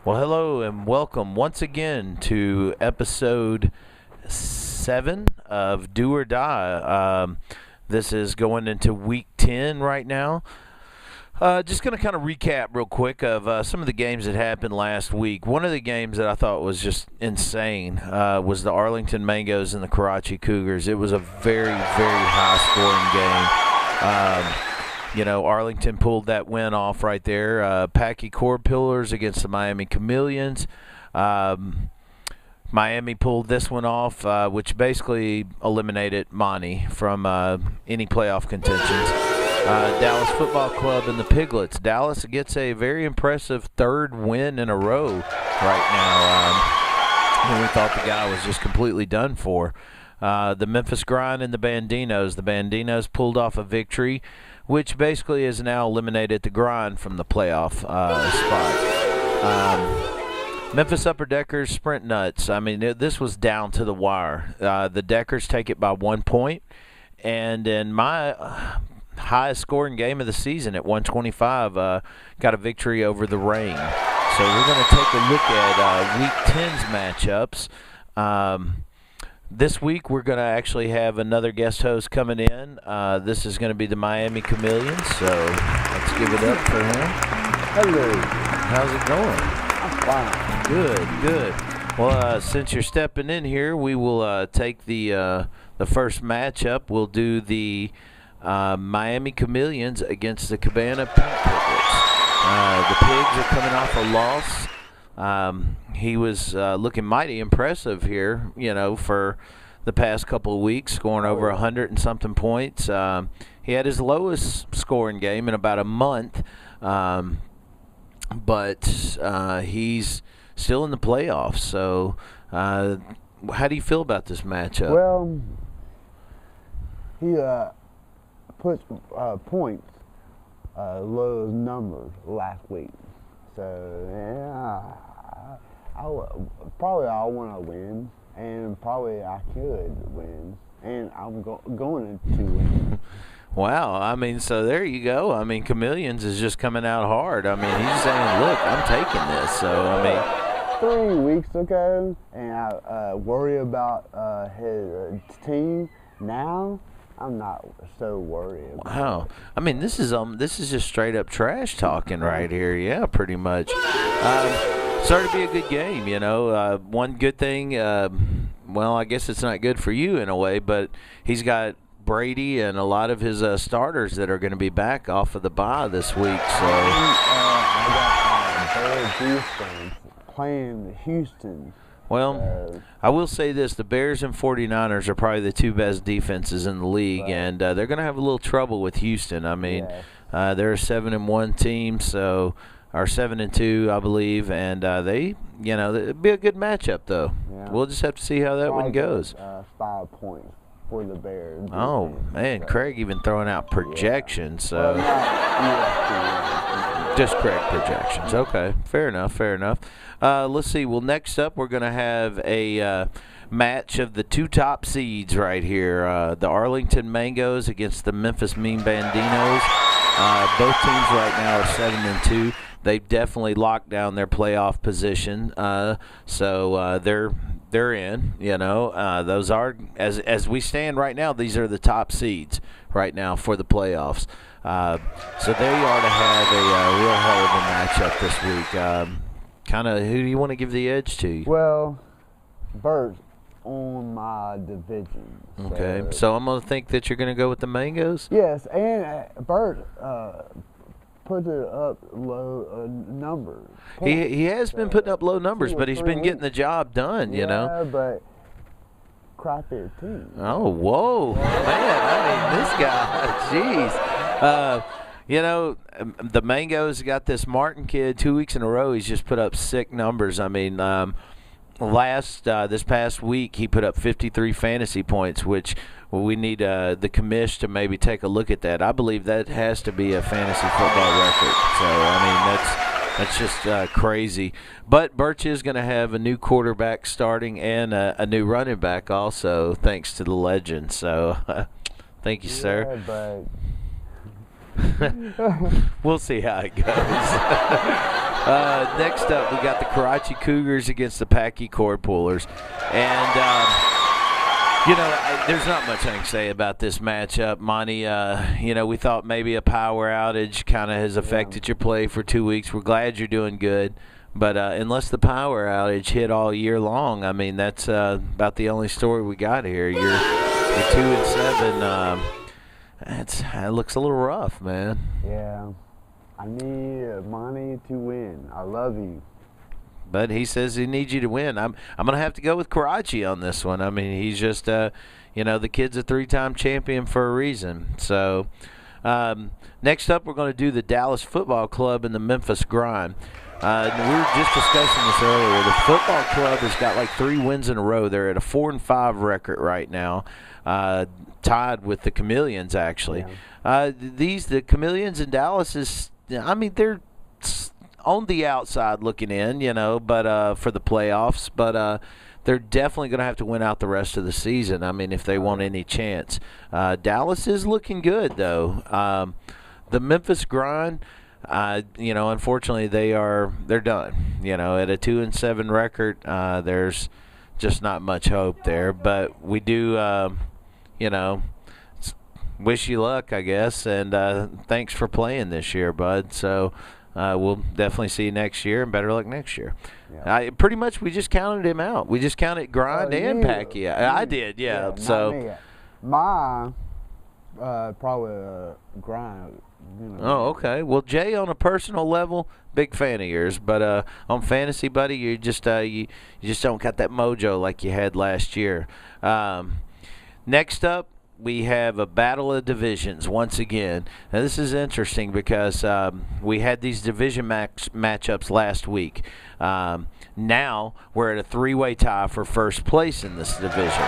Well, hello and welcome once again to episode 7 of Do or Die. This is going into week 10 right now. Just going to kind of recap real quick of some of the games that happened last week. One of the games that I thought was just insane was the Arlington Mangoes and the Karachi Cougars. It was a very, very high-scoring game. Arlington pulled that win off right there. Packy Cord Pillars against the Miami Chameleons. Miami pulled this one off, which basically eliminated Monty from any playoff contentions. Dallas Football Club and the Piglets. Dallas gets a very impressive third win in a row right now. When we thought the guy was just completely done for. The Memphis Grind and the Bandinos. The Bandinos pulled off a victory, which basically has now eliminated the Grind from the playoff spot. Memphis Upper Deckers, Sprint Nuts. I mean, this was down to the wire. The Deckers take it by 1 point, and in my highest scoring game of the season at 125, got a victory over the Rain. So we're going to take a look at Week 10's matchups. This week, we're going to actually have another guest host coming in. This is going to be the Miami Chameleons, so let's give it up for him. Hello. How's it going? I'm fine. Good. Well, since you're stepping in here, we will take the first matchup. We'll do the Miami Chameleons against the Cabana Pink Piglets. The Pigs are coming off a loss. He was looking mighty impressive here, for the past couple of weeks, scoring over 100 and something points. He had his lowest scoring game in about a month, but he's still in the playoffs. So how do you feel about this matchup? Well, he puts points low as numbers last week. So, yeah, I want to win, and probably I could win, and I'm going to win. Wow, I mean, so there you go. I mean, Chameleons is just coming out hard. I mean, he's saying, look, I'm taking this. So, I mean, 3 weeks ago, and I worry about his team. Now I'm not so worried about wow. I mean, this is just straight up trash talking right here. Yeah, pretty much. Started to be a good game, one good thing, well, I guess it's not good for you in a way, but he's got Brady and a lot of his starters that are going to be back off of the bye this week. So I got Bears playing Houston. Well, I will say this. The Bears and 49ers are probably the two best defenses in the league, right. And they're going to have a little trouble with Houston. I mean, yeah. They're a 7-1 team, or 7-2, I believe, and it'd be a good matchup, though. Yeah. We'll just have to see how that one goes. 5 points for the Bears. Oh, man, Craig even throwing out projections. So. Just Craig projections. Okay, fair enough. Let's see. Well, next up, we're going to have a match of the two top seeds right here. The Arlington Mangoes against the Memphis Mean Bandinos. Both teams right now are 7-2. They've definitely locked down their playoff position. So they're in. Those are as we stand right now. These are the top seeds right now for the playoffs. So there you are to have a real hell of a matchup this week. Kind of, who do you want to give the edge to? Well, Bert's on my division. Okay, so I'm going to think that you're going to go with the Mangoes? Yes, and Bert puts it up low numbers. He has been putting up low numbers, but he's been getting the job done, Yeah, but crappier team. Oh, whoa. Man, I mean, this guy, jeez. The Mangoes got this Martin kid 2 weeks in a row. He's just put up sick numbers. I mean, this past week he put up 53 fantasy points, which we need the commish to maybe take a look at that. I believe that has to be a fantasy football record. So I mean that's just crazy. But Birch is going to have a new quarterback starting and a new running back also, thanks to the legend. So thank you, sir. But We'll see how it goes. Next up, we got the Karachi Cougars against the Packey Cord Pullers. And, there's not much I can say about this matchup, Monty. We thought maybe a power outage kind of has affected your play for 2 weeks. We're glad you're doing good. But unless the power outage hit all year long, I mean, that's about the only story we got here. You're 2-7. It looks a little rough, man. Yeah. I need Monty to win. I love you. But he says he needs you to win. I'm going to have to go with Karachi on this one. I mean, he's just, the kid's a 3-time champion for a reason. So next up, we're going to do the Dallas Football Club and the Memphis Grind. We were just discussing this earlier. The football club has got like 3 wins in a row. They're at a 4-5 record right now, tied with the Chameleons, actually. Yeah. The Chameleons in Dallas they're on the outside looking in, but for the playoffs. But they're definitely going to have to win out the rest of the season. I mean, if they want any chance. Dallas is looking good, though. The Memphis Grind. Unfortunately, they're done. At a 2-7 record, there's just not much hope there. But we do, wish you luck, I guess, and thanks for playing this year, bud. So we'll definitely see you next year, and better luck next year. Yeah. Pretty much, we just counted him out. We just counted Grind and Packy. I did, yeah. So my probably Grind. Oh, okay. Well, Jay, on a personal level, big fan of yours, but on fantasy, buddy, you just you just don't got that mojo like you had last year. Next up, we have a battle of divisions once again. Now, this is interesting because we had these division matchups last week. Now we're at a 3-way tie for first place in this division.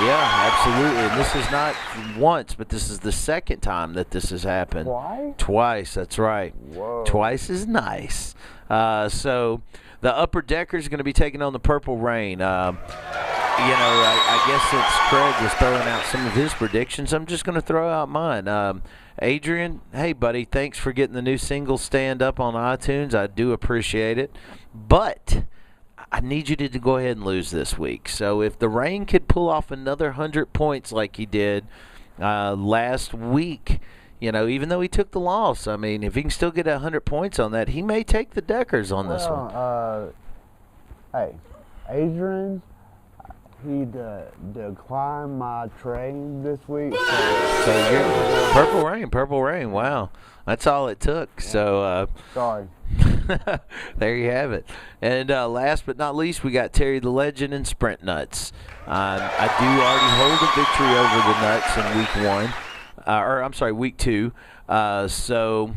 Yeah, absolutely. And this is not once, but this is the second time that this has happened. Twice, that's right. Whoa. Twice is nice. So the Upper Decker is going to be taking on the Purple Rain. I guess since Craig was throwing out some of his predictions, I'm just going to throw out mine. Adrian, hey, buddy, thanks for getting the new single stand up on iTunes. I do appreciate it. But I need you to go ahead and lose this week. So if the Rain could pull off another 100 points like he did last week, even though he took the loss, I mean, if he can still get 100 points on that, he may take the Deckers on this one. Hey, Adrian, he declined my trade this week. So you're Purple Rain. Wow, that's all it took. Yeah. So sorry. There you have it. And last but not least, we got Terry the Legend and Sprint Nuts. I do already hold a victory over the Nuts in week 2. So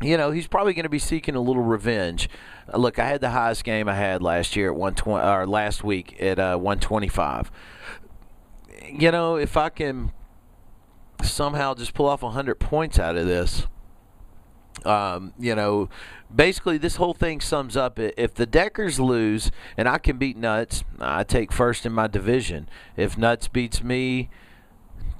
he's probably going to be seeking a little revenge. Look, I had the highest game I had last year at 120, or last week at 125. If I can somehow just pull off 100 points out of this, basically this whole thing sums up. If the Deckers lose and I can beat Nuts, I take first in my division. If Nuts beats me,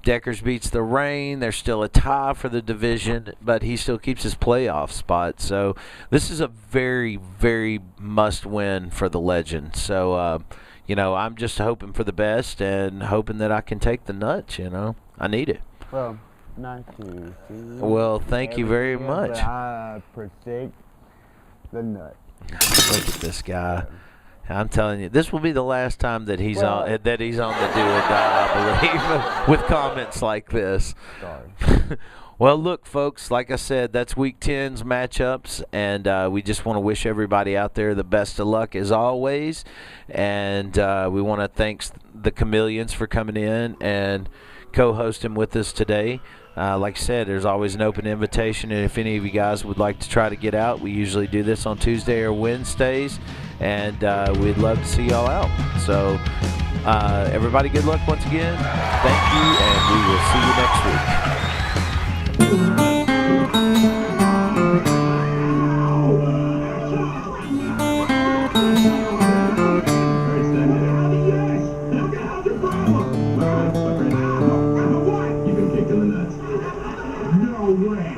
Deckers beats the Rain, there's still a tie for the division, but he still keeps his playoff spot. So this is a very, very must-win for the Legend. So, I'm just hoping for the best and hoping that I can take the Nuts, I need it. Well, nice to see you. Well, thank you very much. I predict the Nuts. Look at this guy. I'm telling you, this will be the last time that he's on the Do or Die, I believe, with comments like this. Sorry. Well, look, folks, like I said, that's Week 10's matchups, and we just want to wish everybody out there the best of luck as always. And we want to thank the Chameleons for coming in and co-hosting with us today. Like I said, there's always an open invitation, and if any of you guys would like to try to get out, we usually do this on Tuesday or Wednesdays, and we'd love to see y'all out. So everybody, good luck once again. Thank you, and we will see you next week. No way.